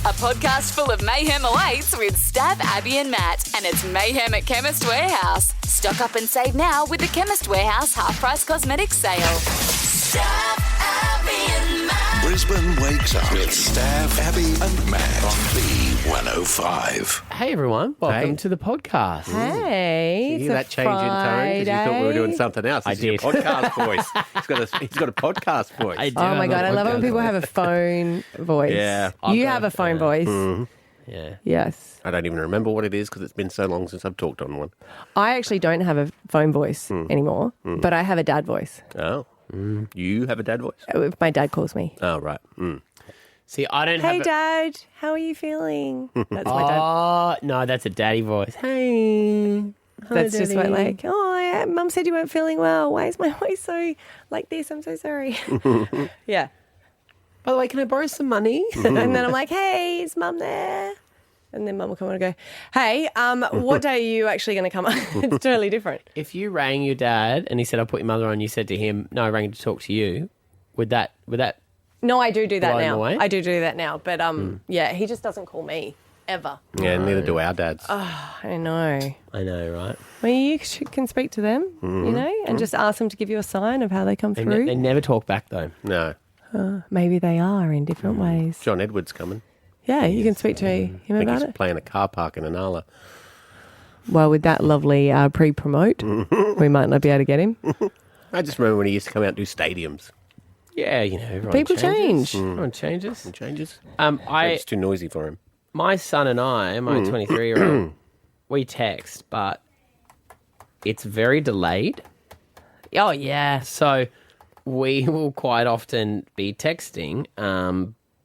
A podcast full of mayhem awaits with Stab, Abby and Matt. And it's mayhem at Chemist Warehouse. Stock up and save now with the Chemist Warehouse half-price cosmetics sale. Stab, Abby and Matt. Brisbane wakes up with Stav, Abby and Matt on B105. Hey everyone, welcome to the podcast. Hey, Did you hear that change in tone? Because you thought we were doing something else. This is your podcast voice. He's got a podcast voice. I do Oh have my a God, I love it when podcast people voice. have a phone voice. Yeah. You have a phone voice. Yeah. Yes. I don't even remember what it is because it's been so long since I've talked on one. I actually don't have a phone voice anymore, but I have a dad voice. Oh. You have a dad voice? If my dad calls me. Oh, right. See, I don't Hey, have Dad, how are you feeling? That's my dad. Oh, no, that's a daddy voice. Hey. That's just like, Mum said you weren't feeling well. Why is my voice so like this? I'm so sorry. Yeah. By the way, can I borrow some money? And then I'm like, hey, is Mum there? And then Mum will come on and go, hey, what day are you actually going to come? It's totally different. If you rang your dad and he said, I'll put your mother on, you said to him, no, I rang to talk to you, would that No, I do that blow him now. away? I do that now. But, yeah, he just doesn't call me ever. Yeah, neither do our dads. I know. I know, right? Well, you can speak to them, you know, and just ask them to give you a sign of how they come through. They never talk back though. No. Maybe they are in different ways. John Edwards coming. Yeah, you can speak to him I think about he's it. playing a car park in Anala. Well, with that lovely pre-promote, we might not be able to get him. I just remember when he used to come out and do stadiums. Yeah, you know, everyone People changes. change. Everyone changes. It changes. It's It's too noisy for him. my son and I, my 23-year-old, we text, but it's very delayed. Oh, yeah. So we will quite often be texting,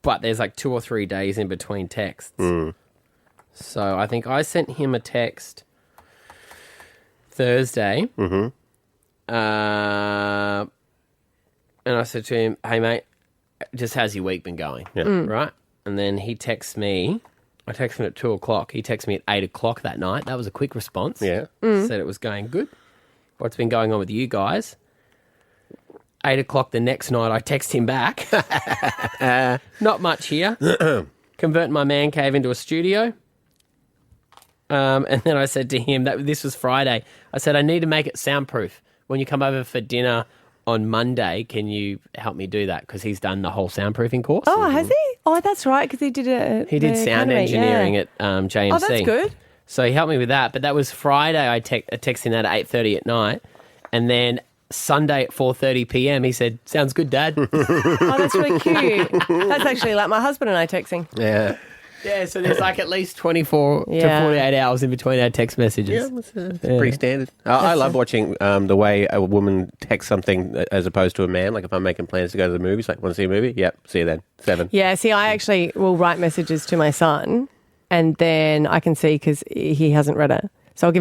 but there's like 2 or 3 days in between texts. So I think I sent him a text Thursday. And I said to him, hey, mate, just how's your week been going? Yeah. Right? And then he texts me. I texted him at 2 o'clock. He texted me at 8 o'clock that night. That was a quick response. Yeah. Said it was going good. What's been going on with you guys? 8 o'clock the next night, I text him back. Not much here. Converting my man cave into a studio. And then I said to him, this was Friday, I said, I need to make it soundproof. When you come over for dinner on Monday, can you help me do that? Because he's done the whole soundproofing course. Oh, has he? Oh, that's right, because he did it. He did sound engineering at JMC. Oh, that's good. So he helped me with that. But that was Friday. I texted him that at 8:30 at night. And then Sunday at 4:30 p.m. he said, sounds good, Dad. Oh, that's really cute. That's actually like my husband and I texting. Yeah. Yeah, so there's like at least 24 to Yeah. 48 hours in between our text messages. It's pretty standard. I love watching the way a woman texts something as opposed to a man. Like if I'm making plans to go to the movies, like, want to see a movie? Yep, see you then. 7. Yeah, see, I actually will write messages to my son, and then I can see because he hasn't read it. So I'll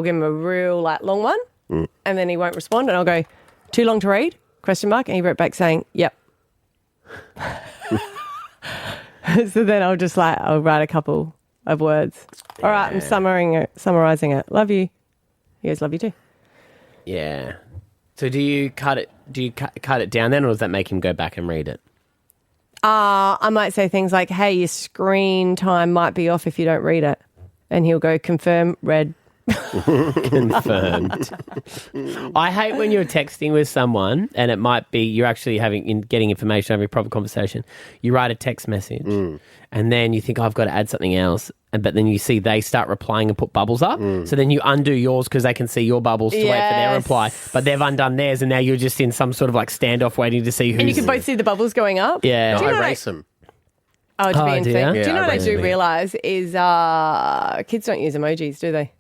give him a real like long one, and then he won't respond, and I'll go, too long to read? ? And he wrote back saying, yep. So then I'll write a couple of words. All right, I'm summarizing it. Love you. You guys love you too. Yeah. So do you cut it? Do you cut it down then, or does that make him go back and read it? I might say things like, hey, your screen time might be off if you don't read it. And he'll go, confirm, read. Confirmed. I hate when you're texting with someone and it might be you're actually getting information, having a proper conversation. You write a text message and then you think, I've got to add something else. But then you see they start replying and put bubbles up. So then you undo yours because they can see your bubbles to wait for their reply. But they've undone theirs and now you're just in some sort of like standoff waiting to see who's... And you can both see the bubbles going up. Yeah. No, I race them. Oh, to be in do you? sync. Do you Yeah, know I what I race do them. realise is kids don't use emojis, do they?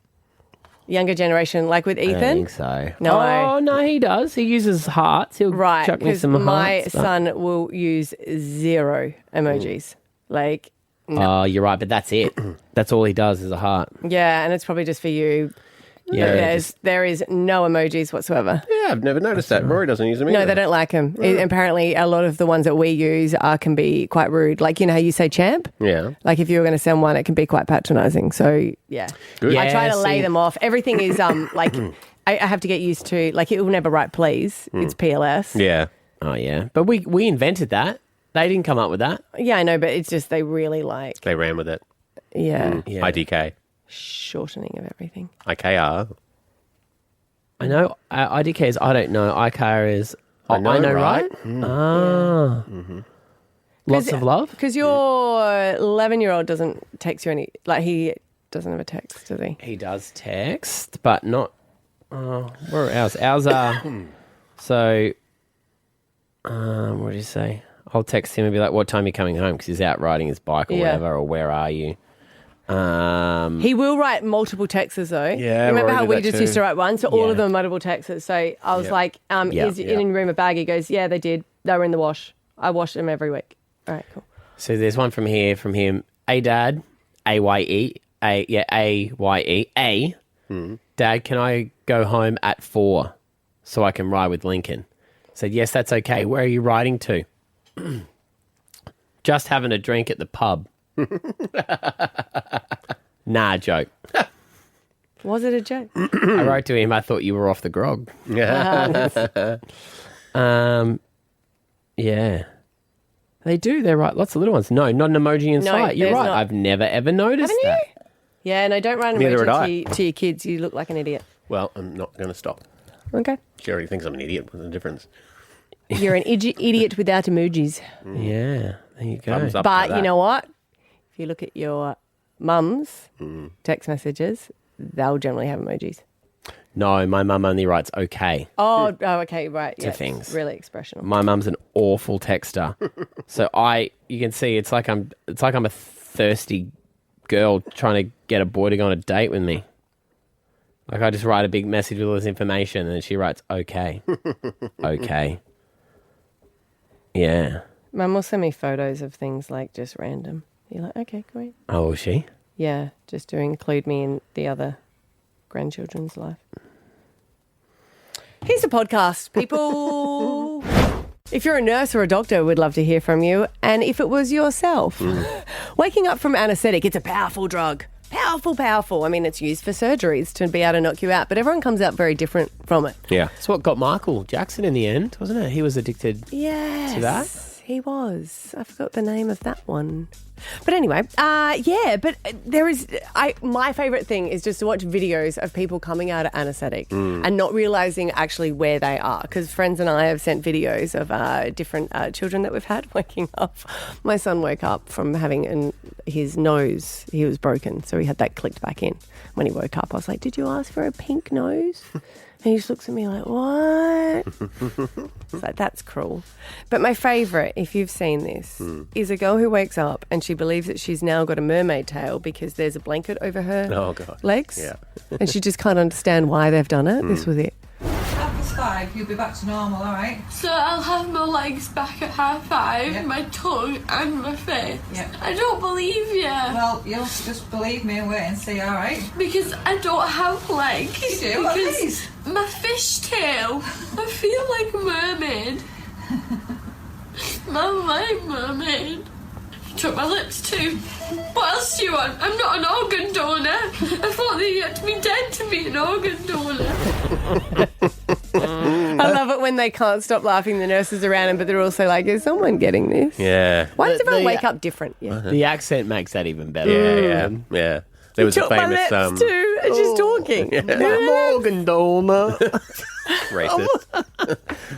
Younger generation, like with I don't Ethan? think so. No. Oh, no, he does. He uses hearts. He'll Right, chuck me because some my hearts. but- son will use 0 emojis. Like, Oh, you're right, but that's it. That's all he does is a heart. yeah, and it's probably just for you. Yeah, There is no emojis whatsoever. Yeah, I've never noticed that. Rory doesn't use them either. No, they don't like them. Apparently, a lot of the ones that we use can be quite rude. Like, you know how you say champ? Yeah. Like, if you were going to send one, it can be quite patronising. So, yeah. Good. I try Yeah, to lay see- them off. Everything is, like, I have to get used to, like, it will never write please. It's PLS. Yeah. Oh, yeah. But we invented that. They didn't come up with that. Yeah, I know, but it's just they really like, They ran with it. yeah, Yeah. IDK. shortening of everything. IKR. I know IDK is I don't know. IKR is I know, right? Ah. Lots of love? Because your 11-year-old doesn't text you any, like he doesn't have a text, does he? He does text, but not. Where are ours? Ours are. So, what did you say? I'll text him and be like, "What time are you coming home?" Because he's out riding his bike or Yeah. whatever, or where are you? He will write multiple texts though. Yeah, Remember Rory how did we that just too. used to write one? So all Yeah. of them are multiple texts. So I was like, is Yeah. in room a bag? He goes, yeah, they did. They were in the wash. I wash them every week. All right, cool. So there's one from here from him. Hey, Dad. AYE. A. Dad, can I go home at 4 so I can ride with Lincoln? Said, yes, that's okay. Where are you riding to? Just having a drink at the pub. Nah, joke. Was it a joke? I wrote to him, I thought you were off the grog. Yeah. Yeah. They do. They write lots of little ones. No, not an emoji in No, sight. You're there's right. not. I've never, ever noticed Haven't that. you? Yeah, no, don't write an Neither would emoji to your kids. You look like an idiot. Well, I'm not going to stop. Okay. She already thinks I'm an idiot. What's the difference? You're an idiot without emojis. Yeah, there you go. Thumbs up. But for you that. know what? If you look at your mum's text messages, they'll generally have emojis. No, my mum only writes okay. Oh, okay, right. Yeah, things. It's really expressional. My mum's an awful texter. So you can see it's like I'm a thirsty girl trying to get a boy to go on a date with me. Like I just write a big message with all this information and then she writes okay. Okay. Yeah. Mum will send me photos of things like just random. You're like, okay, great. Oh, will she? Yeah, just to include me in the other grandchildren's life. Here's the podcast, people. If you're a nurse or a doctor, we'd love to hear from you. And if it was yourself, waking up from anaesthetic, it's a powerful drug. Powerful. I mean, it's used for surgeries to be able to knock you out, but everyone comes out very different from it. Yeah. That's what got Michael Jackson in the end, wasn't it? He was addicted. Yes. To that? He was. I forgot the name of that one. But anyway, but there is... my favourite thing is just to watch videos of people coming out of anaesthetic and not realising actually where they are. Because friends and I have sent videos of different children that we've had waking up. My son woke up from having his nose, he was broken, so he had that clicked back in. When he woke up, I was like, did you ask for a pink nose? And he just looks at me like, what? It's like, that's cruel. But my favourite, if you've seen this, is a girl who wakes up and she believes that she's now got a mermaid tail because there's a blanket over her Oh, God. legs. Yeah. And she just can't understand why they've done it. This was it. 5, you'll be back to normal, alright? So I'll have my legs back at 5:30, Yep. my tongue and my face. Yep. I don't believe you. Well, you'll just believe me and wait and see, alright? Because I don't have legs. You do, at Because least. my fishtail, I feel like a mermaid. My mermaid. Took my lips too. What else do you want? I'm not an organ donor. I thought that you had to be dead to be an organ donor. I love it when they can't stop laughing, the nurses around them, but they're also like, is someone getting this? Yeah. Why does everyone The- wake up different? Yeah. The accent makes that even better. Yeah. There was a Took my famous lips too, and she's talking. Morgan Dolma. racist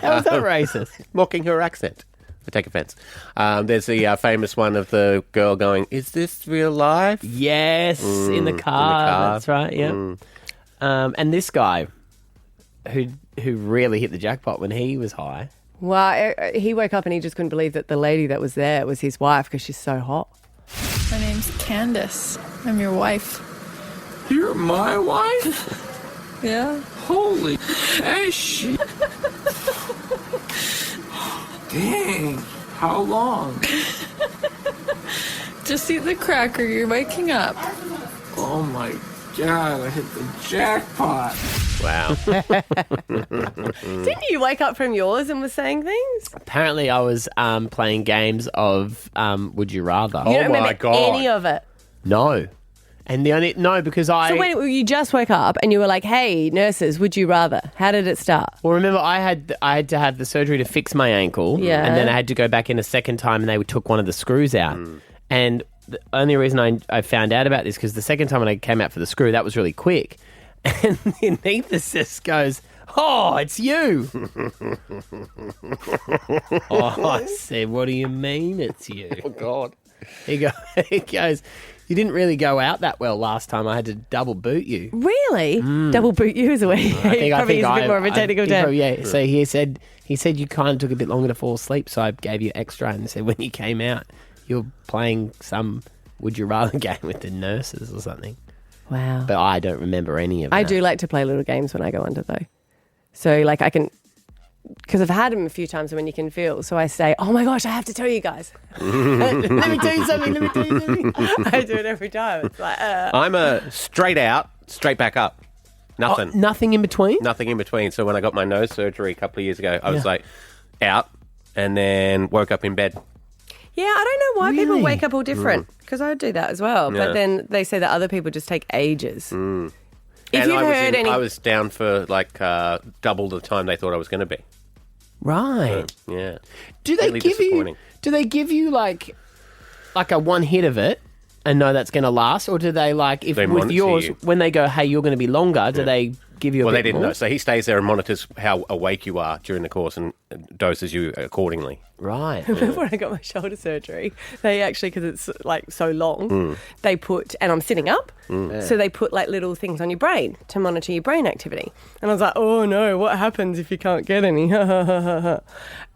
How is that racist? mocking her accent. I take offence. There's the famous one of the girl going, "Is this real life?" Yes, in the car. That's right. Yeah. And this guy, who really hit the jackpot when he was high. Well, he woke up and he just couldn't believe that the lady that was there was his wife because she's so hot. My name's Candace. I'm your wife. You're my wife? Yeah? Holy shit. Dang. How long? Just eat the cracker. You're waking up. Oh my god, I hit the jackpot. Wow. Didn't you wake up from yours and was saying things? Apparently, I was playing games of Would You Rather. You don't my remember God. any of it. No. And because So when you just woke up and you were like, hey, nurses, would you rather? How did it start? Well, remember, I had to have the surgery to fix my ankle. Yeah. And then I had to go back in a second time and they took one of the screws out. And the only reason I found out about this because the second time when I came out for the screw, that was really quick. And the anaesthetist goes, oh, it's you. I said, what do you mean it's you? Oh, God. He goes, you didn't really go out that well last time. I had to double boot you. Really? Double boot you is a way. Probably is a bit more of a technical term. Yeah. So he said you kind of took a bit longer to fall asleep, so I gave you extra and said when you came out, you were playing some would you rather game with the nurses or something. Wow. But I don't remember any of that. I do like to play little games when I go under though. So like I can, because I've had them a few times when you can feel. So I say, oh my gosh, I have to tell you guys. Let me tell you something. I do it every time. It's like, I'm a straight out, straight back up. Nothing. Oh, nothing in between? Nothing in between. So when I got my nose surgery a couple of years ago, I was like out and then woke up in bed. Yeah, I don't know why people wake up all different because I do that as well. Yeah. But then they say that other people just take ages. If And you've I was heard any... I was down for like double the time they thought I was going to be. Right. Yeah. Do they Really give you? disappointing. Do they give you like a one hit of it and know that's going to last, or do they like if They with monitor yours you. when they go, hey, you're going to be longer? Do they give you? A Well, bit they didn't more? know. So he stays there and monitors how awake you are during the course and doses you accordingly. Right. Remember when I got my shoulder surgery, they actually, because it's like so long, they put, and I'm sitting up, so they put like little things on your brain to monitor your brain activity. And I was like, oh no, what happens if you can't get any?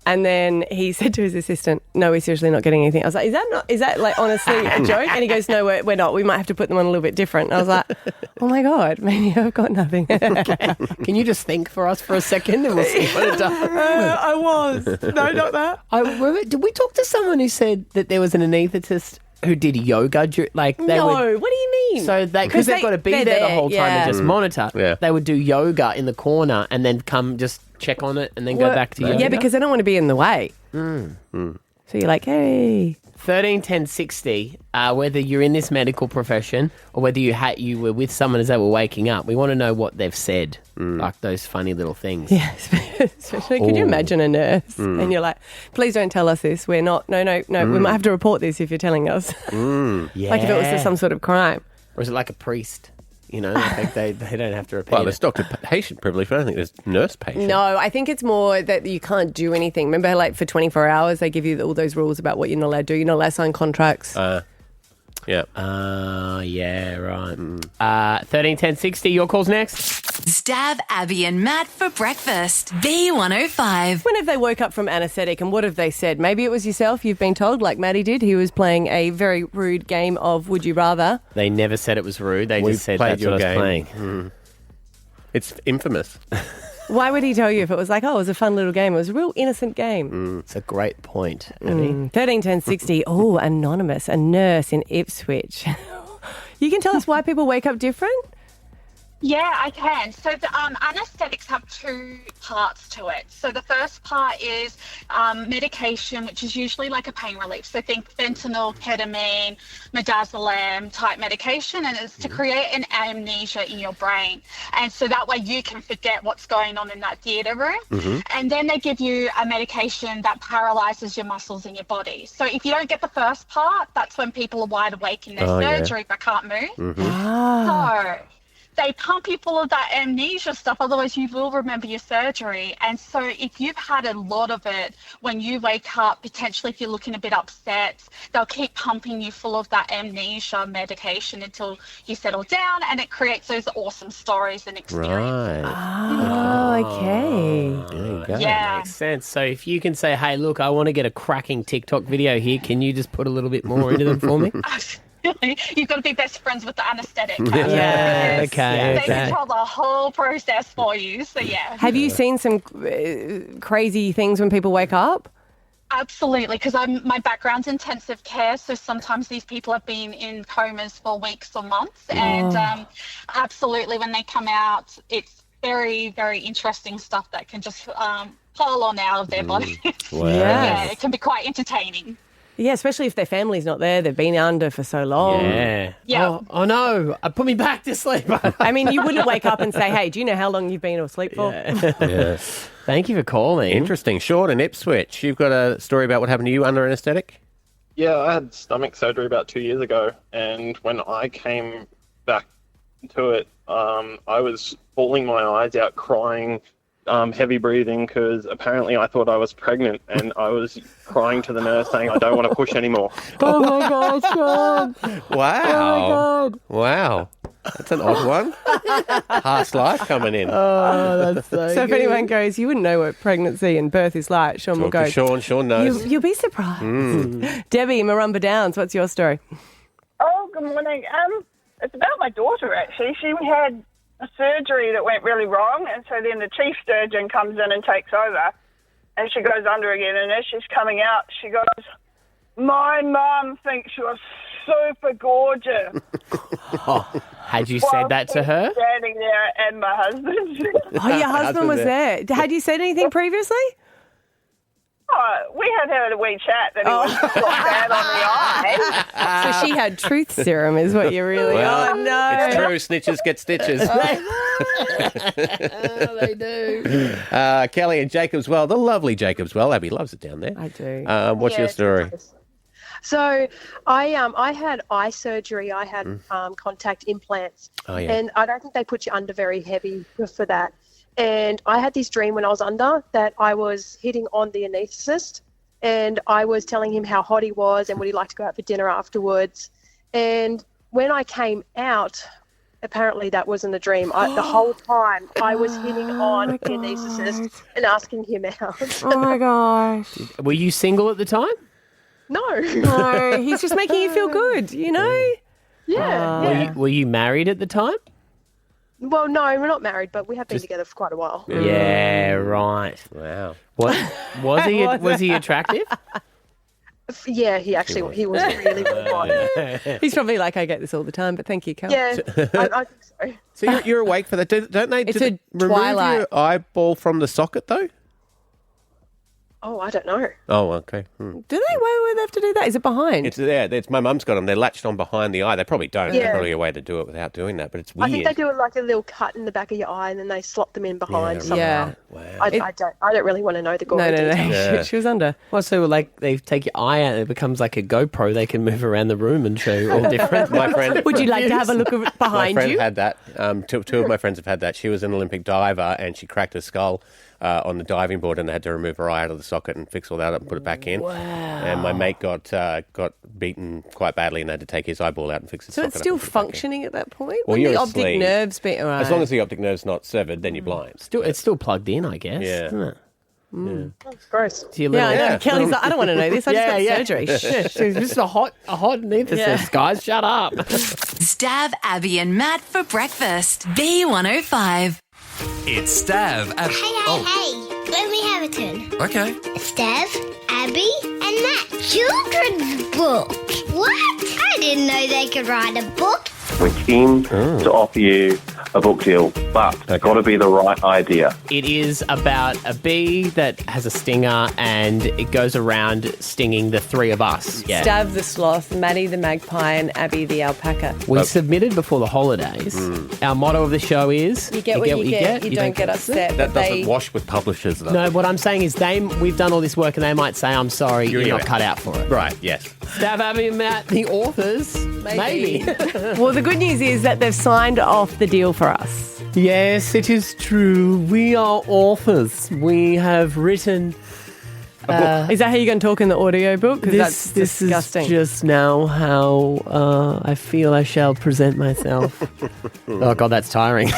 And then he said to his assistant, no, we're seriously not getting anything. I was like, is that like honestly a joke? And he goes, no, we're not. We might have to put them on a little bit different. And I was like, oh my God, maybe I've got nothing. Can you just think for us for a second and we'll see what it does? I was. No, not that. Did we talk to someone who said that there was an anaesthetist who did yoga? What do you mean? So because they've got to be they're there the whole time yeah. and just monitor. Yeah. They would do yoga in the corner and then come just check on it and then go back to yoga. Yeah, because they don't want to be in the way. So you're like, hey. 13 10 60, whether you're in this medical profession or whether you were with someone as they were waking up, we want to know what they've said, like those funny little things. Yeah, especially could you imagine a nurse and you're like, please don't tell us this. We're not, no, we might have to report this if you're telling us. Yeah. Like if it was some sort of crime. Or is it like a priest? You know, like they don't have to repeat Well, it. there's doctor-patient privilege, but I don't think there's nurse-patient. No, I think it's more that you can't do anything. Remember, like for 24 hours, they give you all those rules about what you're not allowed to do. You're not allowed to sign contracts. Yeah. Yeah, right. 13 10 60, your call's next. Stab Abby and Matt for breakfast. B105. When have they woke up from anaesthetic and what have they said? Maybe it was yourself, you've been told, like Matty did. He was playing a very rude game of Would You Rather. They never said it was rude. They We just said played that's your what I was game. playing. It's infamous. Why would he tell you if it was like, oh, it was a fun little game? It was a real innocent game. It's a great point, Abby. 13 10 60. Oh, anonymous, a nurse in Ipswich. You can tell us why people wake up different? Yeah, I can. So the anaesthetics have two parts to it. So the first part is medication, which is usually like a pain relief. So think fentanyl, ketamine, midazolam type medication, and it's to create an amnesia in your brain. And so that way you can forget what's going on in that theatre room. And then they give you a medication that paralyzes your muscles in your body. So if you don't get the first part, that's when people are wide awake in their surgery but can't move. So they pump you full of that amnesia stuff, otherwise you will remember your surgery. And so if you've had a lot of it, when you wake up, potentially if you're looking a bit upset, they'll keep pumping you full of that amnesia medication until you settle down, and it creates those awesome stories and experiences. Right. Oh, okay. There you go. Yeah. Makes sense. So if you can say, hey, look, I want to get a cracking TikTok video here, can you just put a little bit more into them for me? You've got to be best friends with the anaesthetic. Yeah, okay. They control the whole process for you. So, yeah. Have you seen some crazy things when people wake up? Absolutely, because my background's intensive care, so sometimes these people have been in comas for weeks or months, and absolutely, when they come out, it's very, very interesting stuff that can just pile on out of their body. Wow. Yeah, it can be quite entertaining. Yeah, especially if their family's not there. They've been under for so long. Yeah. Yeah. Oh no, put me back to sleep. I mean, you wouldn't wake up and say, hey, do you know how long you've been asleep for? Yes. Thank you for calling. Interesting. Shaun in Ipswich, you've got a story about what happened to you under anaesthetic? Yeah, I had stomach surgery about 2 years ago, and when I came back to it, I was bawling my eyes out, crying, heavy breathing, because apparently I thought I was pregnant, and I was crying to the nurse saying, I don't want to push anymore. Oh, my God, Shaun. Wow. Oh, my God. Wow. That's an odd one. Past life coming in. Oh, that's so So if good. anyone goes, you wouldn't know what pregnancy and birth is like, Shaun will Talk go, to Shaun knows. you'll be surprised. Debbie, Marumba Downs, what's your story? Oh, good morning. It's about my daughter, actually. She had a surgery that went really wrong, and so then the chief surgeon comes in and takes over, and she goes under again, and as she's coming out, she goes, my mum thinks you're super gorgeous. Had you said that to her? Standing there, and my husband. Oh, your husband was there. Had you said anything previously? Oh, we had a wee chat that he was bad on the eye. So she had truth serum is what you really... Well, oh, no. It's true. Snitches get stitches. They do. Kelly and Jacob's Well, the lovely Jacob's Well. Abby loves it down there. I do. What's your story? So I had eye surgery. I had contact implants. Oh, yeah. And I don't think they put you under very heavy for that. And I had this dream when I was under that I was hitting on the anaesthetist, and I was telling him how hot he was and would he like to go out for dinner afterwards. And when I came out, apparently that wasn't a dream. The whole time I was hitting on the anaesthetist and asking him out. Oh, my gosh. Were you single at the time? No. No, he's just making you feel good, you know? Yeah. Were you married at the time? Well, no, we're not married, but we have been together for quite a while. Yeah, right. Wow. What was he attractive? Yeah, he was really, really hot. He's probably like, I get this all the time, but thank you, Cal. Yeah, I think so. So you're awake for that. Don't they It's a remove twilight. your eyeball from the socket, though? Oh, I don't know. Oh, okay. Do they? Why would they have to do that? Is it behind? It's my mum's got them. They're latched on behind the eye. They probably don't. Yeah. There's probably a way to do it without doing that, but it's weird. I think they do it like a little cut in the back of your eye, and then they slot them in behind. Yeah. Wow. I don't really want to know the gory No. details. Yeah. She was under. Well, so like they take your eye out, it becomes like a GoPro. They can move around the room and show you all different. My friend, Would you like to have a look my behind friend you? had that. Two of my friends have had that. She was an Olympic diver, and she cracked her skull on the diving board, and they had to remove her eye out of the socket and fix all that up and put it back in. Wow. And my mate got beaten quite badly, and they had to take his eyeball out and fix his So socket it's up still and put it back in. functioning at that point? Well, Wouldn't you're the optic asleep. nerves be... Right. As long as the optic nerve's not severed, then you're blind. It's still plugged in, I guess. Yeah. Isn't it? That's gross. To your Yeah, I little- know. Kelly's like, I don't want to know this. I just got surgery. Shh, this is a hot anaesthetist, guys. Shut up. Stab Abby and Matt for breakfast. B105. It's Stav. Hey, let me have a turn. Okay. Stav, Abby, and Matt. Children's book. What? I didn't know they could write a book. We're keen to offer you a book deal, but it's got to be the right idea. It is about a bee that has a stinger and it goes around stinging the three of us. Yeah. Stav the sloth, Matty the magpie, and Abby the alpaca. We submitted before the holidays. Our motto of the show is... You get what you get. You don't get upset. That but doesn't wash with publishers, though. No, what I'm saying is we've done all this work and they might say, I'm sorry, you're not cut out for it. Right, yes. Stab Abby and Matt, the authors, maybe. Well, the good news is that they've signed off the deal for us. Yes, it is true. We are authors. We have written... Is that how you're going to talk in the audio book? Because that's this disgusting. is just now how I feel I shall present myself. Oh, God, that's tiring.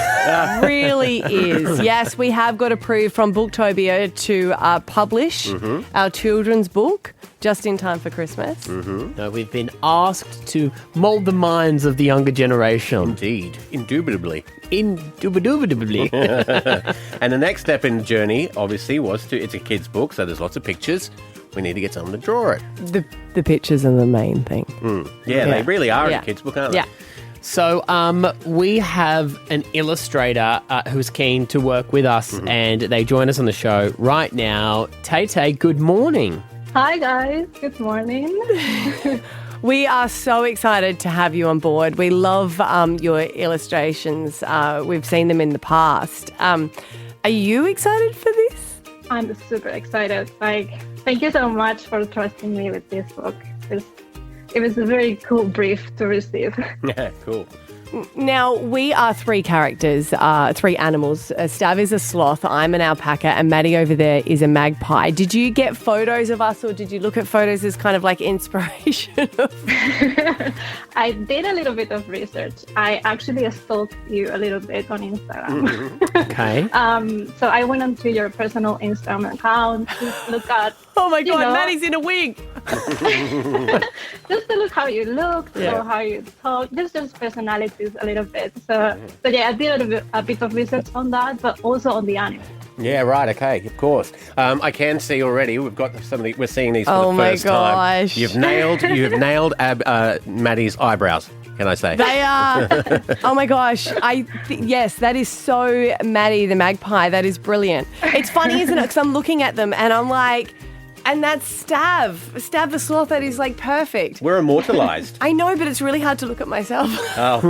really is. Yes, we have got approved from Booktopia to publish our children's book just in time for Christmas. No, we've been asked to mould the minds of the younger generation. Indeed. Indubitably. Indubitably. And the next step in the journey, obviously, it's a kid's book, so there's lots of pictures. We need to get someone to draw it. The pictures are the main thing. Yeah, they really are in Yeah. a kid's book, aren't they? Yeah. So we have an illustrator who's keen to work with us and they join us on the show right now. Tay-Tay, good morning. Hi guys, good morning. We are so excited to have you on board. We love your illustrations. We've seen them in the past. Are you excited for this? I'm super excited. Thank you so much for trusting me with this book. It was a very cool brief to receive. Yeah, cool. Now, we are three characters, three animals. Stav is a sloth, I'm an alpaca, and Matty over there is a magpie. Did you get photos of us, or did you look at photos as kind of like inspiration? I did a little bit of research. I actually stalked you a little bit on Instagram. Okay. So I went onto your personal Instagram account to look at... Oh my God, Matty's in a wig! Just to look how you look, or how you talk, just personalities a little bit. So yeah, I did a bit of research on that, but also on the anime. Yeah, right. Okay, of course. I can see already. We've got we're seeing these for the first time. You've nailed Matty's eyebrows. Can I say they are? Oh my gosh! Yes, that is so Matty the magpie. That is brilliant. It's funny, isn't it? Because I'm looking at them and I'm like. And that's Stav the sloth. That is like perfect. We're immortalized. I know, but it's really hard to look at myself. Oh.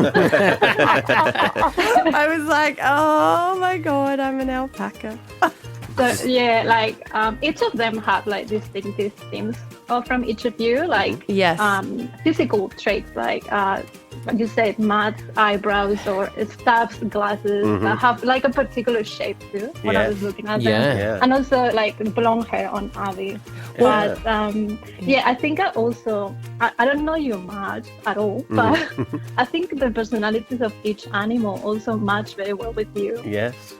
I was like, oh my God, I'm an alpaca. So yeah, each of them have distinctive themes from each of you, physical traits like you said, Matt's eyebrows or Stav's glasses that have a particular shape too. When I was looking at them, and also blonde hair on Abby. But I think I don't know you much at all, but I think the personalities of each animal also match very well with you. Yes.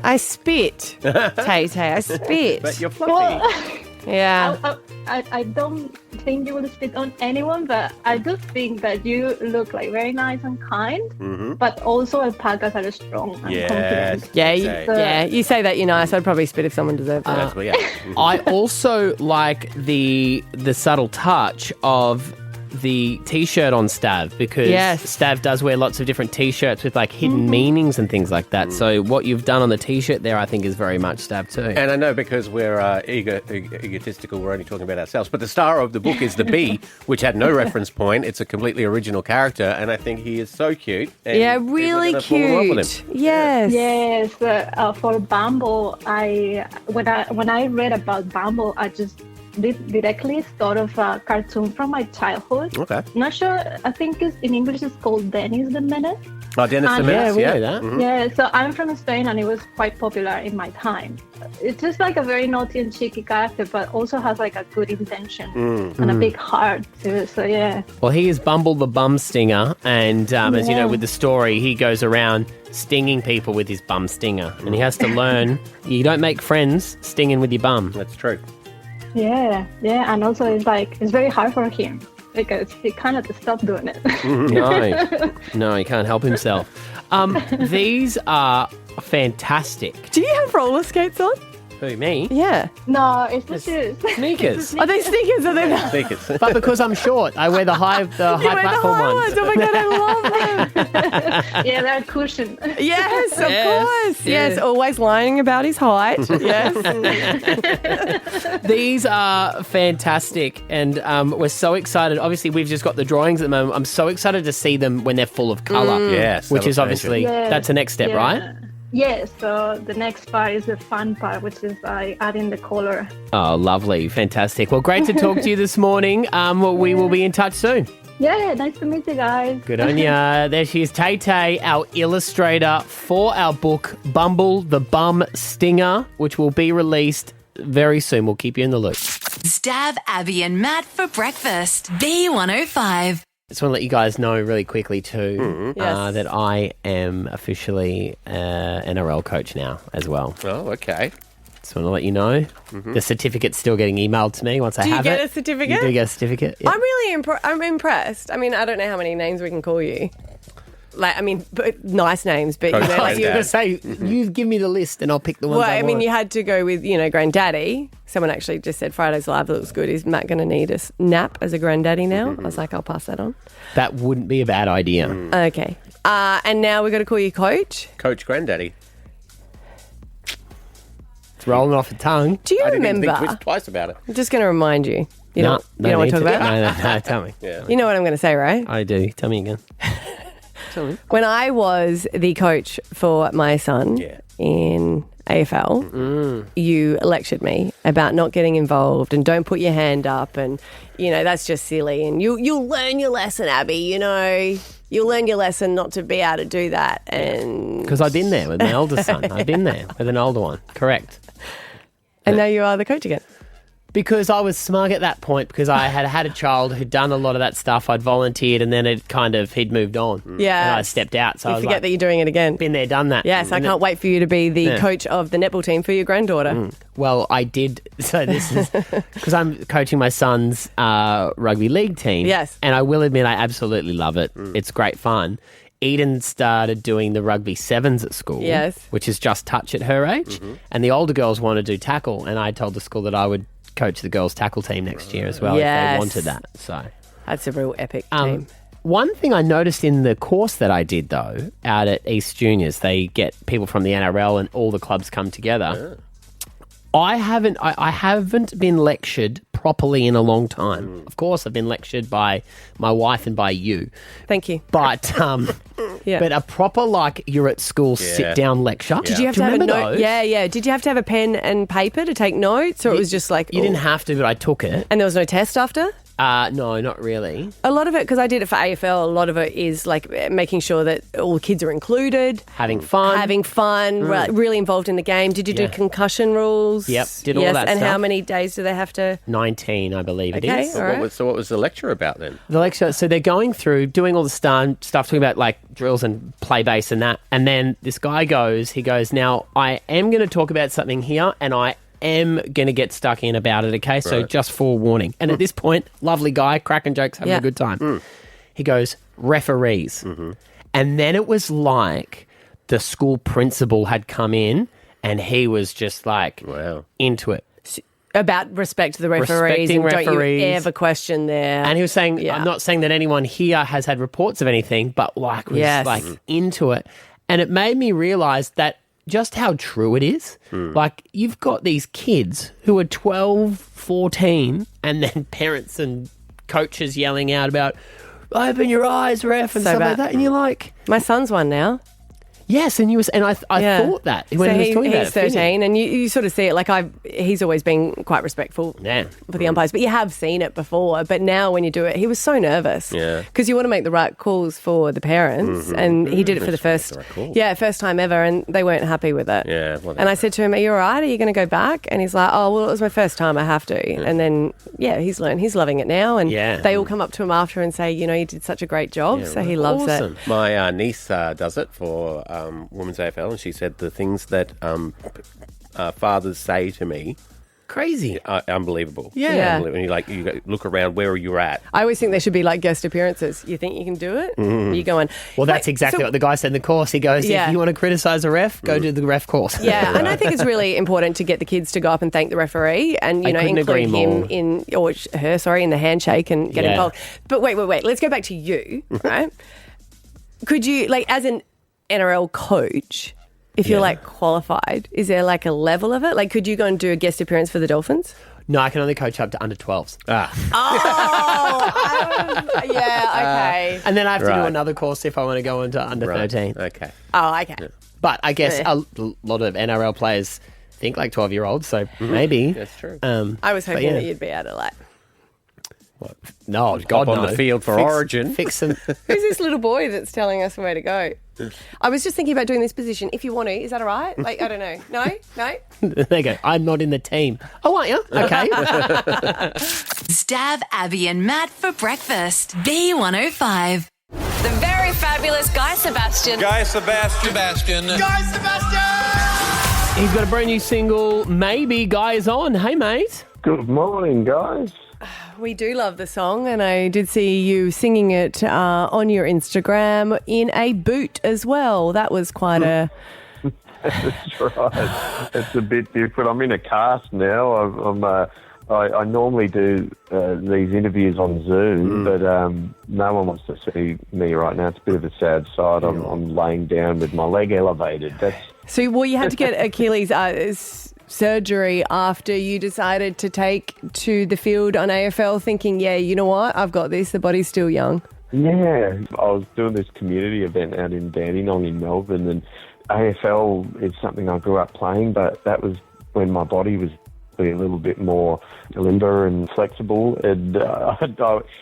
I spit, Tay-Tay. I spit. But you're fluffy. Yeah. I don't think you will spit on anyone, but I do think that you look very nice and kind, but also alpacas are strong and confident. Yeah, you say that you're nice. I'd probably spit if someone deserved it. I also like the subtle touch of the T-shirt on Stav, because Stav does wear lots of different T-shirts with hidden meanings and things like that. So what you've done on the T-shirt there, I think, is very much Stav too. And I know because we're egotistical, we're only talking about ourselves. But the star of the book is the bee, which had no reference point. It's a completely original character, and I think he is so cute. And really cute. Fall in love with him. Yes. For Bumble, when I read about Bumble, I just directly thought of a cartoon from my childhood. Okay. Not sure. I think in English it's called Dennis the Menace. Oh, Dennis the Menace. We know that. Mm-hmm. Yeah. So I'm from Spain, and it was quite popular in my time. It's just a very naughty and cheeky character, but also has a good intention and a big heart too. So yeah. Well, he is Bumble the bum stinger, and as you know, with the story, he goes around stinging people with his bum stinger, and he has to learn you don't make friends stinging with your bum. That's true. Yeah, and also it's very hard for him because he cannot stop doing it. No, he can't help himself. These are fantastic. Do you have roller skates on? Who, me? Yeah. No, it's the shoes. Sneakers. Are they sneakers? Are they not? Sneakers. But because I'm short, I wear the high platform ones. Oh my God, I love them. Yeah, they're cushioned. Yes, of course. Yes, always lying about his height. Yes. These are fantastic, and we're so excited. Obviously, we've just got the drawings at the moment. I'm so excited to see them when they're full of colour. Yes. Which is obviously, that's the next step, right? Yes, so the next part is the fun part, which is adding the color. Oh, lovely. Fantastic. Well, great to talk to you this morning. We will be in touch soon. Yeah, nice to meet you guys. Good on ya. There she is, Tay-Tay, our illustrator for our book, Bumble the Bum Stinger, which will be released very soon. We'll keep you in the loop. Stav, Abby and Matt for breakfast. B105. Just want to let you guys know really quickly too that I am officially an NRL coach now as well. Oh, okay. Just want to let you know. The certificate's still getting emailed to me once I have it. Do you get a certificate? You do get a certificate. Yeah. I'm really I'm impressed. I mean, I don't know how many names we can call you. But nice names, but You're going to say, you give me the list and I'll pick the ones I want. you had to go with, Granddaddy. Someone actually just said Fridayz Live looks good. Is Matt going to need a nap as a granddaddy now? I was like, I'll pass that on. That wouldn't be a bad idea. Okay. And now we've got to call you Coach. Coach Granddaddy. It's rolling off the tongue. Do you I didn't even remember? think twice about it. I'm just going to remind you. You know what I talk about? No, tell me. Yeah. You know what I'm going to say, right? I do. Tell me again. When I was the coach for my son in AFL, you lectured me about not getting involved and don't put your hand up and, that's just silly. And you'll learn your lesson, Abby, You'll learn your lesson not to be able to do that. And Because I've been there with my older son. I've been there with an older one. Correct. And now you are the coach again. Because I was smug at that point because I had a child who'd done a lot of that stuff. I'd volunteered and then he'd moved on. Yeah. And I stepped out. So You I was forget like, that you're doing it again. Been there, done that. Yes, I can't wait for you to be the coach of the netball team for your granddaughter. Well, I did. So this is because I'm coaching my son's rugby league team. Yes. And I will admit I absolutely love it. It's great fun. Eden started doing the rugby sevens at school. Yes. Which is just touch at her age. And the older girls want to do tackle. And I told the school that I would coach the girls' tackle team next year as well if they wanted that. So that's a real epic team. One thing I noticed in the course that I did, though, out at East Juniors, they get people from the NRL and all the clubs come together. I haven't been lectured properly in a long time. Of course, I've been lectured by my wife and by you. Thank you. But but a proper, you're at school sit-down lecture. Did you have to have a note? Yeah. Did you have to have a pen and paper to take notes, or it was just like... You didn't have to, but I took it. And there was no test after? No, not really. A lot of it, because I did it for AFL, a lot of it is making sure that all the kids are included. Having fun. Really involved in the game. Did you do concussion rules? Yep, did all that and stuff. how many days do they have to... 19, I believe it Okay, is. all right. So what was the lecture about then? The lecture, so they're going through, doing all the stuff, talking about drills and play base and that. And then this guy goes, now I am going to talk about something here and I am going to get stuck in about it, okay? So just forewarning. And at this point, lovely guy, cracking jokes, having a good time. He goes, referees. And then it was like the school principal had come in and he was just into it. About respect to the referees and don't you ever question their... And he was saying, I'm not saying that anyone here has had reports of anything, but was into it. And it made me realise that just how true it is. You've got these kids who are 12, 14, and then parents and coaches yelling out about, open your eyes, ref, and stuff like that. And you're like... My son's one now. Yes, and I thought that when he was talking about it. He's 13, and you sort of see it. He's always been quite respectful for the umpires, but you have seen it before. But now when you do it, he was so nervous because you want to make the right calls for the parents, and he did it for the first time ever, and they weren't happy with it. Yeah, and I said to him, "Are you all right? Are you going to go back?" And he's like, "Oh, well, it was my first time. I have to." And then he's learned. He's loving it now, and they all come up to him after and say, "You did such a great job." So he loves it. My niece does it for Women's AFL, and she said the things that fathers say to me, crazy, unbelievable. Unbelievable. And you look around where you're at. I always think there should be guest appearances. You think you can do it? You go on. Well, that's exactly what the guy said in the course. He goes, if you want to criticise a ref, go do the ref course. Yeah, and I think it's really important to get the kids to go up and thank the referee and include him in the handshake and get involved. But wait. Let's go back to you, right? Could you, as an NRL coach, if you're qualified, is there a level of it? Could you go and do a guest appearance for the Dolphins? No, I can only coach up to under 12s. Okay. And then I have to do another course if I want to go into under 13. Okay. Oh, okay. Yeah. But I guess a lot of NRL players think 12-year-olds, so maybe. That's true. I was hoping that you'd be able to No, God, on the field for Origin. Fix them. Who's this little boy that's telling us where to go? I was just thinking about doing this position. If you want to, is that all right? I don't know. No? There you go. I'm not in the team. Oh, aren't you? Okay. Stab Abby and Matt for breakfast. B105. The very fabulous Guy Sebastian. Guy Sebastian. He's got a brand new single, Maybe Guy is on. Hey, mate. Good morning, guys. We do love the song, and I did see you singing it on your Instagram in a boot as well. That was quite a... That's right. It's a bit different. I'm in a cast now. I normally do these interviews on Zoom, but no one wants to see me right now. It's a bit of a sad sight. I'm laying down with my leg elevated. So, you had to get Achilles surgery after you decided to take to the field on AFL thinking, yeah, you know what, I've got this, the body's still young? Yeah, I was doing this community event out in Dandenong in Melbourne, and AFL is something I grew up playing, but that was when my body was a little bit more limber and flexible, and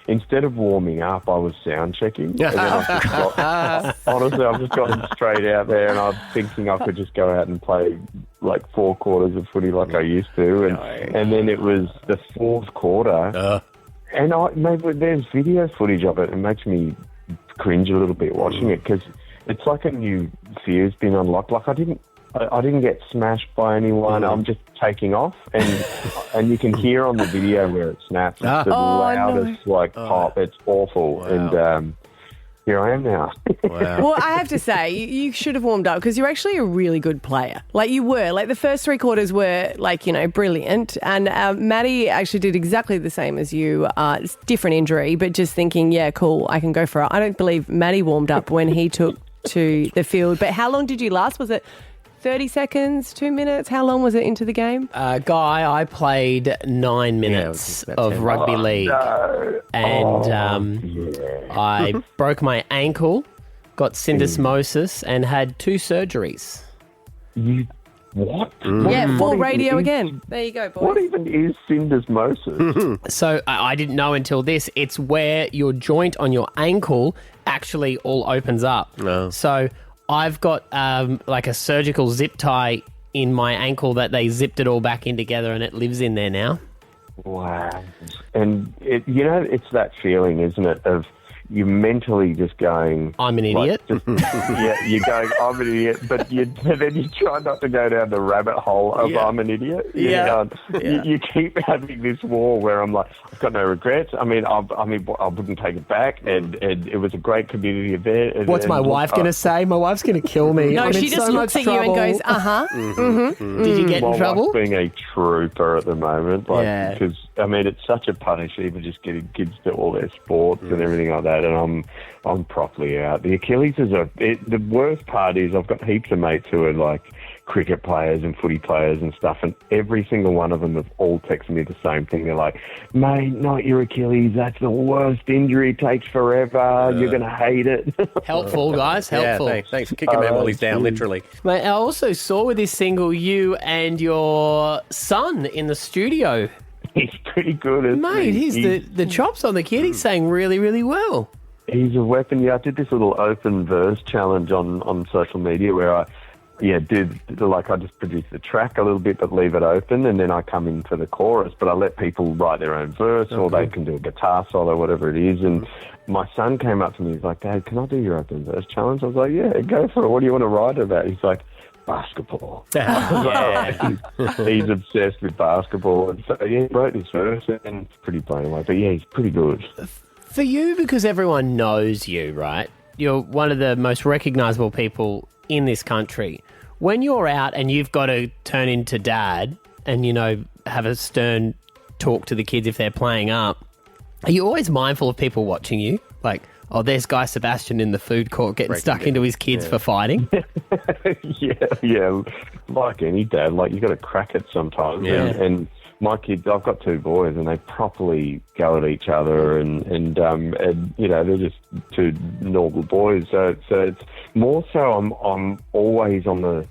instead of warming up, I was sound checking. And then honestly, I've just gotten straight out there, and I'm thinking I could just go out and play like 4 quarters of footy like I used to, and then it was the 4th quarter, and maybe there's video footage of it. It makes me cringe a little bit watching it, because it's like a new fear's been unlocked. Like I didn't get smashed by anyone. I'm just taking off, and you can hear on the video where it snaps. It's the loudest pop. It's awful, Wow. and here I am now. Well, I have to say, you should have warmed up because you're actually a really good player. Like you were. Like the first 3 quarters were brilliant. And Matty actually did exactly the same as you. Different injury, but just thinking, yeah, cool, I can go for it. I don't believe Matty warmed up when he took to the field. But how long did you last? Was it 30 seconds, 2 minutes? How long was it into the game? Guy, I played 9 minutes of rugby league. And I broke my ankle, got syndesmosis, and had 2 surgeries. What? Yeah, full radio again. There you go, boys. What even is syndesmosis? So I didn't know until this. It's where your joint on your ankle actually all opens up. So I've got like a surgical zip tie in my ankle that they zipped it all back in together, and it lives in there now. Wow. And it's that feeling, isn't it, of you mentally just going, I'm an idiot. Yeah, you're going, I'm an idiot, but then you try not to go down the rabbit hole of I'm an idiot. You keep having this war where I'm like, I've got no regrets. I wouldn't take it back, and it was a great community event. What's my wife going to say? My wife's going to kill me. No, she just looks at you and goes, Did you get in trouble? My wife's being a trooper at the moment, because it's such a punish, even just getting kids to all their sports and everything like that. And I'm properly out. The Achilles is the worst part is I've got heaps of mates who are like cricket players and footy players and stuff, and every single one of them have all texted me the same thing. They're like, mate, not your Achilles. That's the worst injury. It takes forever. You're going to hate it. Helpful, guys. Helpful. Yeah, thanks for kicking him while he's down, literally. Mate, I also saw with this single you and your son in the studio. He's pretty good, isn't Mate, he's the chops on the kid. He's saying really, really well. He's a weapon. Yeah, I did this little open verse challenge on social media where I just produce the track a little bit but leave it open, and then I come in for the chorus, but I let people write their own verse or they can do a guitar solo, whatever it is. And my son came up to me, he's like, Dad, can I do your open verse challenge? I was like, yeah, go for it. What do you want to write about? He's like, basketball. He's obsessed with basketball, and so he wrote his verse and it's pretty blown away. But yeah, he's pretty good. For you, because everyone knows you, right? You're one of the most recognisable people in this country. When you're out and you've got to turn into dad and, have a stern talk to the kids if they're playing up, are you always mindful of people watching you? Like, oh, there's Guy Sebastian in the food court getting stuck into his kids for fighting. Yeah. Like any dad, you got to crack it sometimes. Yeah. And my kids, I've got 2 boys, and they properly go at each other, and they're just 2 normal boys. So it's more so I'm always on the.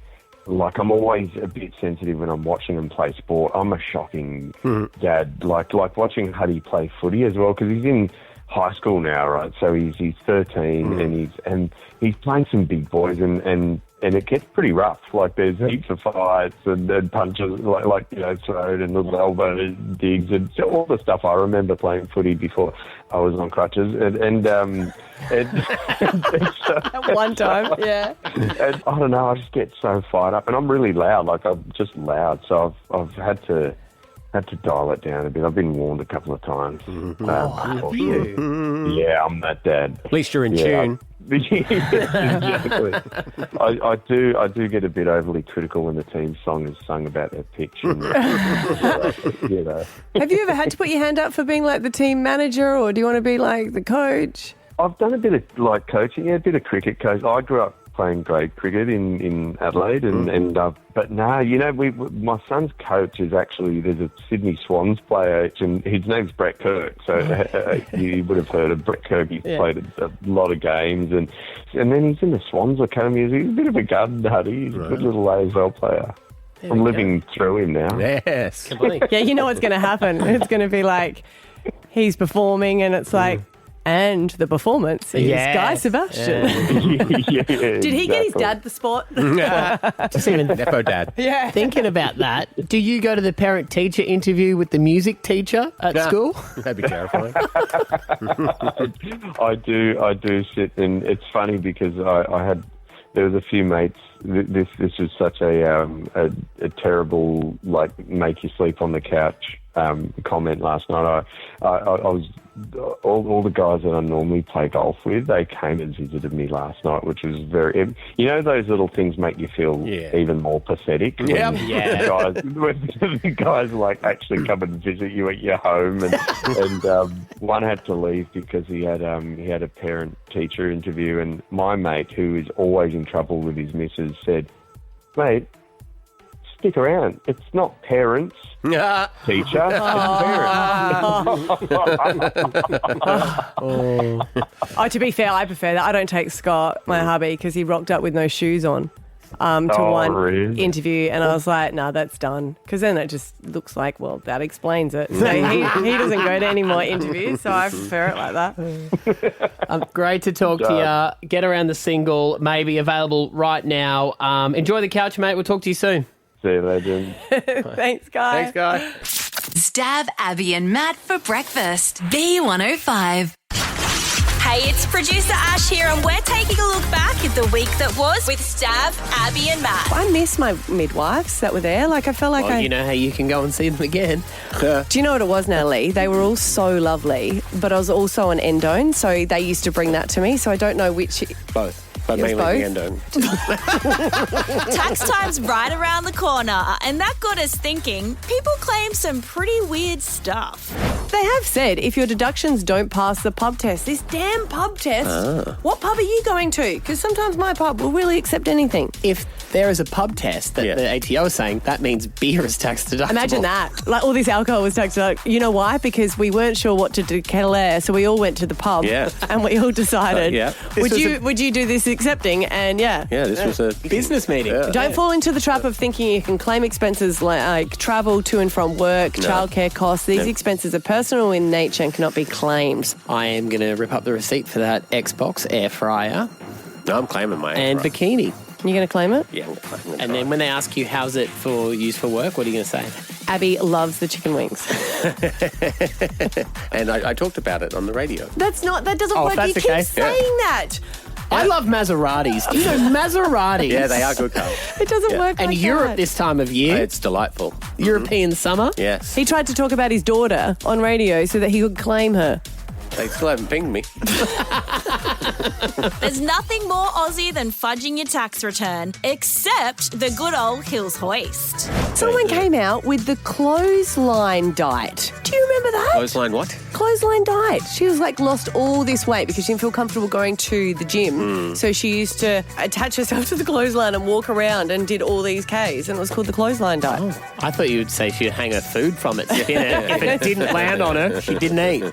I'm always a bit sensitive when I'm watching them play sport. I'm a shocking dad. Like watching Huddy play footy as well, because he's in high school now, right? So he's 13 and he's playing some big boys, and it gets pretty rough. Like there's heaps of fights and punches, thrown and little elbow digs and all the stuff I remember playing footy before I was on crutches. At one time, yeah. And I don't know, I just get so fired up, and I'm really loud. I'm just loud, so I've had to dial it down a bit. I've been warned a couple of times. Have you? Yeah, I'm that dad. At least you're in tune. Exactly. I do get a bit overly critical when the team song is sung about their pitch. And, Have you ever had to put your hand up for being like the team manager, or do you want to be like the coach? I've done a bit of coaching, a bit of cricket coach. I grew up playing grade cricket in Adelaide, but no, my son's coach is actually, there's a Sydney Swans player, and his name's Brett Kirk. So you would have heard of Brett Kirk. He's played a lot of games, and then he's in the Swans Academy. He's a bit of a gun nutty. He's a good little AFL player. I'm living through him now. Yes. Yeah, you know what's going to happen. It's going to be like he's performing, and it's like, and the performance is Guy Sebastian. Did he get his dad the spot? Just even Defo dad. Yeah. Thinking about that, do you go to the parent-teacher interview with the music teacher at school? That'd be terrifying. I do sit, and it's funny because there was a few mates. This was such a terrible, like, make you sleep on the couch comment last night. I was all the guys that I normally play golf with, they came and visited me last night, which was very. Those little things make you feel even more pathetic. When the guys like actually come and visit you at your home, and one had to leave because he had a parent-teacher interview, and my mate, who is always in trouble with his missus, said, "Mate, stick around. It's not parents, teacher, it's parents." Oh, to be fair, I prefer that. I don't take Scott, my hubby, because he rocked up with no shoes on to one interview, and I was like, "No, that's done." Because then it just looks like, well, that explains it. So he doesn't go to any more interviews, so I prefer it like that. Great to talk to you. Get around the single, maybe available right now. Enjoy the couch, mate. We'll talk to you soon. See you, legend. Thanks, Guy. Thanks, Guy. Stab Abby and Matt for breakfast. B105. Hey, it's producer Ash here, and we're taking a look back at the week that was with Stab, Abby and Matt. I miss my midwives that were there. Like, I felt like you know how you can go and see them again. Do you know what it was now, Lee? They were all so lovely, but I was also an endone, so they used to bring that to me, so I don't know which... Both. But mainly the endone. Tax time's right around the corner, and that got us thinking. People claim some pretty weird stuff. They have said if your deductions don't pass the pub test, this damn pub test, what pub are you going to? Because sometimes my pub will really accept anything. If there is a pub test that the ATO is saying, that means beer is tax deductible. Imagine that. Like, all this alcohol was tax deductible. You know why? Because we weren't sure what to declare, so we all went to the pub and we all decided, would you do this accepting? And this was a business meeting. Don't fall into the trap of thinking you can claim expenses like travel to and from work, childcare costs. These expenses are personal in nature and cannot be claimed. I am going to rip up the receipt for that Xbox air fryer. No, I'm claiming my and bikini. You're going to claim it? Yeah, I'm claiming it. And then when they ask you how's it for use for work, what are you going to say? Abby loves the chicken wings. And I talked about it on the radio. That doesn't work. You keep saying that. I love Maseratis. You know Maseratis. Yeah, they are good cars. It doesn't work like And Europe that. this time of year. It's delightful. European summer. Yes. He tried to talk about his daughter on radio so that he could claim her. They still haven't pinged me. There's nothing more Aussie than fudging your tax return, except the good old Hills Hoist. Someone came out with the clothesline diet. Do you remember that? Clothesline what? Clothesline diet. She was like lost all this weight because she didn't feel comfortable going to the gym. So she used to attach herself to the clothesline and walk around and did all these Ks, and it was called the clothesline diet. Oh, I thought you would say she'd hang her food from it. If it didn't land on her, she didn't eat.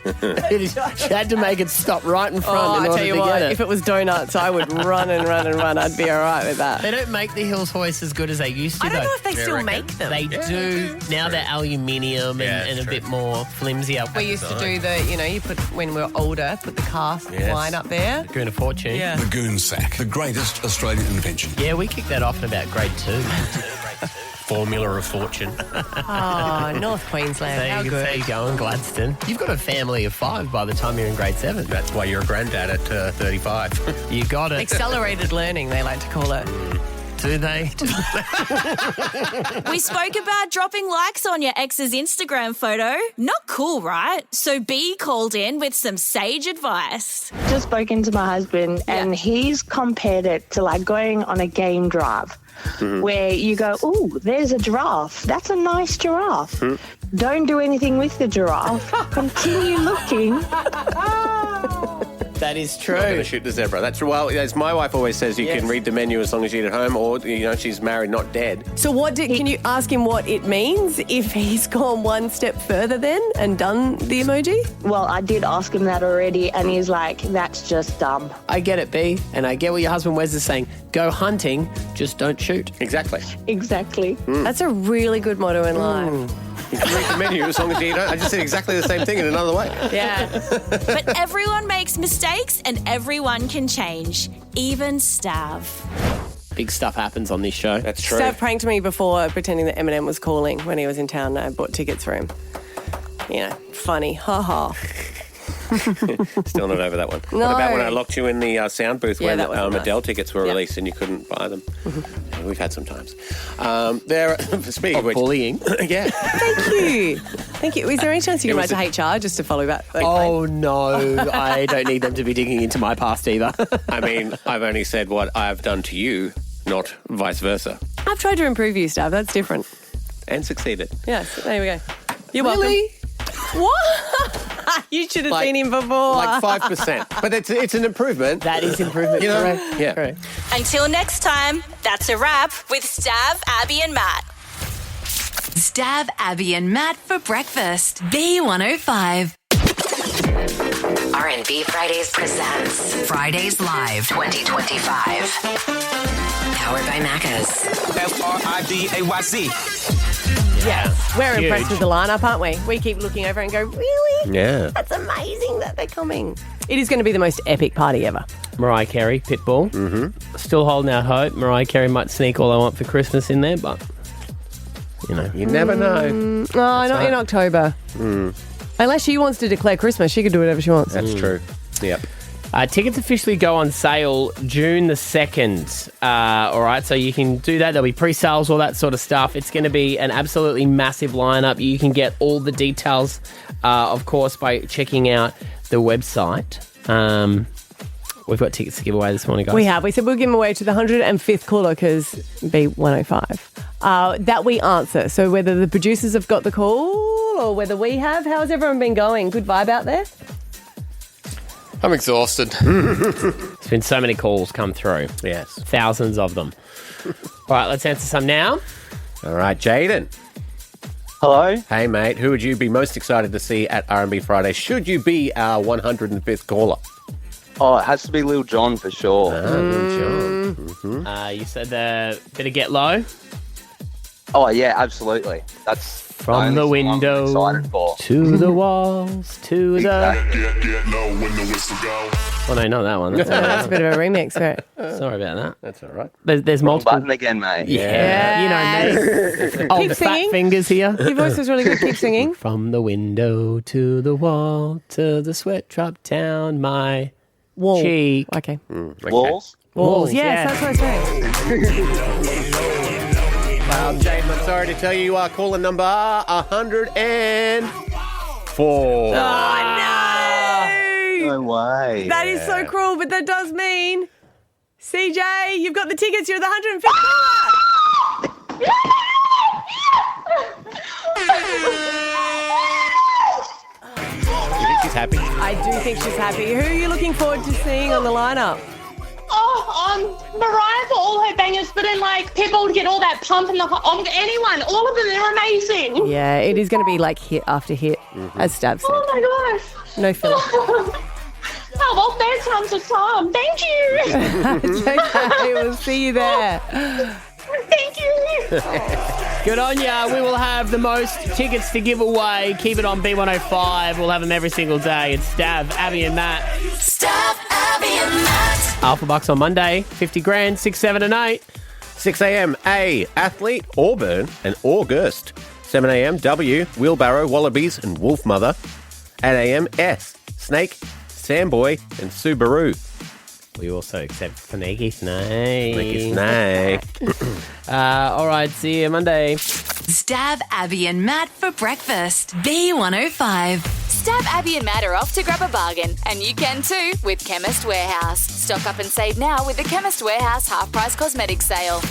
She had to make it stop right in front in order to get it. If it was donuts, I would run and run and run. I'd be all right with that. They don't make the Hills Hoist as good as they used to, I don't know if they still make them. They do. Now they're aluminium and a bit more flimsier. We used to do you put, when we were older, put the cast wine up there. The Goon of Fortune. Yeah. The Goon sack, the greatest Australian invention. Yeah, we kicked that off in about grade 2. Formula of Fortune. Oh, North Queensland. How good. There you go, in Gladstone. You've got a family of 5 by the time you're in grade 7. That's why you're a granddad at 35. You got it. Accelerated learning, they like to call it. Do they? We spoke about dropping likes on your ex's Instagram photo. Not cool, right? So B called in with some sage advice. Just spoken to my husband and he's compared it to like going on a game drive. Where you go, ooh, there's a giraffe. That's a nice giraffe. Don't do anything with the giraffe. Continue looking. That is true. I'm going to shoot the zebra. That's well, as my wife always says, you can read the menu as long as you eat at home, or she's married, not dead. So can you ask him what it means if he's gone one step further then and done the emoji? Well, I did ask him that already, and he's like, "That's just dumb." I get it, B, and I get what your husband Wes is saying. Go hunting, just don't shoot. Exactly. Exactly. That's a really good motto in life. You can read the menu as long as you don't. I just said exactly the same thing in another way. Yeah. But everyone makes mistakes and everyone can change, even Stav. Big stuff happens on this show. That's true. Stav pranked me before pretending that Eminem was calling when he was in town and I bought tickets for him. Funny. Ha ha. Still not over that one. No. What about when I locked you in the sound booth when that wasn't Adele nice. tickets were released and you couldn't buy them? We've had some times. Speaking of which, bullying. Yeah. Thank you. Is there any chance you can write to HR just to follow that? Oh, no. I don't need them to be digging into my past either. I mean, I've only said what I've done to you, not vice versa. I've tried to improve you, Stav. That's different. And succeeded. Yes, there we go. You're Really? welcome. What? You should have seen him before. Like 5%. But it's an improvement. That is improvement. You know? Correct. Yeah. Correct. Until next time, that's a wrap with Stav, Abby and Matt. Stav, Abby and Matt for breakfast. B105. R&B Fridays presents Fridayz Live 2025. Powered by Macca's. Fridayz. Yes. We're Huge. impressed with the lineup, aren't we? We keep looking over and go, really? Yeah. That's amazing that they're coming. It is going to be the most epic party ever. Mariah Carey, Pitbull. Mm-hmm. Still holding out hope. Mariah Carey might sneak All I Want for Christmas in there, but, you never know. No, not in October. Unless she wants to declare Christmas, she could do whatever she wants. That's true. Yep. Tickets officially go on sale June the 2nd. All right, so you can do that. There'll be pre-sales, all that sort of stuff. It's going to be an absolutely massive lineup. You can get all the details, of course, by checking out the website. We've got tickets to give away this morning, guys. We have. We said we'll give them away to the 105th caller because B105. That we answer. So whether the producers have got the call or whether we have, how's everyone been going? Good vibe out there? I'm exhausted. There's been so many calls come through. Yes. Thousands of them. All right, let's answer some now. All right, Jaden. Hello. Hey, mate. Who would you be most excited to see at R&B Friday? Should you be our 105th caller? Oh, it has to be Lil Jon for sure. Lil Jon. Mm-hmm. You said better get low. Oh, yeah, absolutely. That's from the window to the walls to the. Oh no, not that one. That's a bit of a remix. Right? Sorry about that. That's all right. There's multiple. Button again, mate. Yeah, you know me. Old fat fingers here. Your voice was really good. Keep singing. From the window to the wall to the sweatshop down my wall. Cheek. Okay. Okay. Walls. Yes, that's what I was saying. Well, Jaden, I'm sorry to tell you, you are caller number 104. Oh, no! No way. That is so cruel, but that does mean, CJ, you've got the tickets. You're the 105th caller. You think she's happy? I do think she's happy. Who are you looking forward to seeing on the lineup? Mariah for all her bangers, but then people get all that pump and anyone, all of them, they're amazing. Yeah, it is going to be like hit after hit, as Stav said. Oh my gosh. No filler. Oh, well, third time's a charm. Thank you. It's okay. We'll see you there. Thank you. Good on ya. We will have the most tickets to give away. Keep it on B105. We'll have them every single day. It's Stav, Abby and Matt. Stav, Abby and Matt. Alpha Bucks on Monday. 50 grand, 6, 7 and 8. 6 a.m. A. Athlete, Auburn and August. 7 a.m. W. Wheelbarrow, Wallabies and Wolf Mother. 8 a.m. S. Snake, Samboy and Subaru. We also accept Sneaky Snake. Sneaky Snake. All right, see you Monday. Stav, Abby and Matt for breakfast. B105. Stav, Abby and Matt are off to grab a bargain. And you can too with Chemist Warehouse. Stock up and save now with the Chemist Warehouse half-price cosmetic sale.